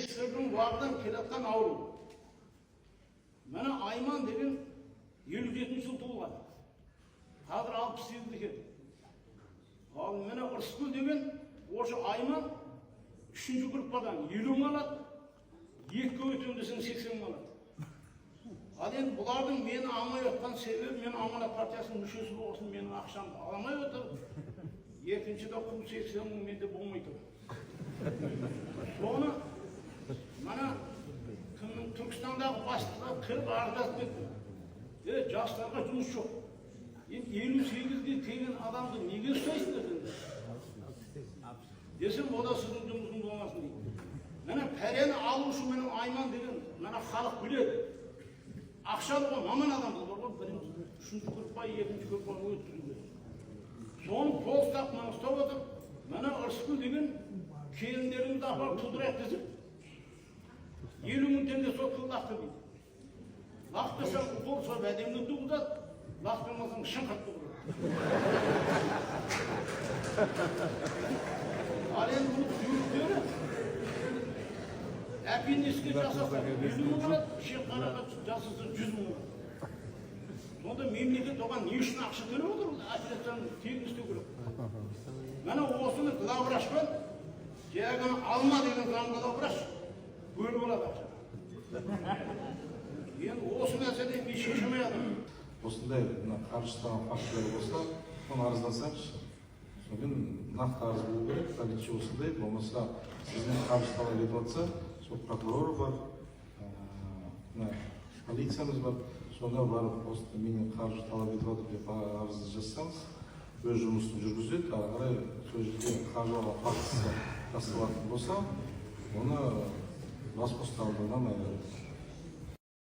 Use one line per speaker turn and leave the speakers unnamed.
сырдың уағыдан келатқан ауру. Мына Айман деген 57 жыл туылған. Қазір 68 екен. Ал мына Ырысгүл деген осы Айман 3-ші группадан 50 мың алады, 2-ге өтем десең 80 мың алады. Ал енді бұлардың мені алмай отқан себебі, мен Аманат партиясының мүшесі болсын, менің ақшамды аламай отыр. Екіншіде құл 80 мың менде болмай тұр. Соны мана кімнің Түркістандағы бастығы кіріп арыздасып кетті. Жастарға жұмыс жоқ. Енді 58-ге келген адамды неге ұстайсыңдар? Десем, о да сіздің жұмысың болмасын дейді. Мына пәрені алушы менің Айман деген, мына халық біледі. Ақшалы ғой, маман адам бұл ғой, бірінші, үшінші группа, екінші группа өткізуге. Соны полстап мына ұстап отыр. Мына Ырысгүл деген келіндеріңді апарып тудырайық десіп, 50 мың теңге соткыл лақтырмайды. Лақтырсаң қол соп әдемді туғызады, лақтырмасаң шын қатты ал енді бұл күйіктері әпенеске жасаса 100 мың алады, шекқараға жасаса 100 мың алады. Сонда мемлекет оған не үшін ақша төлеп отыр? Операцияны тегін істеу керек. Мына осыны главврачпен жаңағы алма деген главврач бөліп алады ақшаны. Енді осы нәрседен мен шешімей жатырмын.
Осындай қаржыстаған фактілер болса, оны арыздасаңызшы. Содан нақты арыз болу керек, полиция осындай, болмаса сізден қаржы талап етіп жатса, сол прокурор бар, полициямыз бар, сонда барып осында менен қаржы талап етіп жатыр деп арызды жазсаңыз, өз жұмысын жүргізеді, ары қарай сол жерде қаржы алған фактісі расталатын болса, оны бас бостандығынан айырады.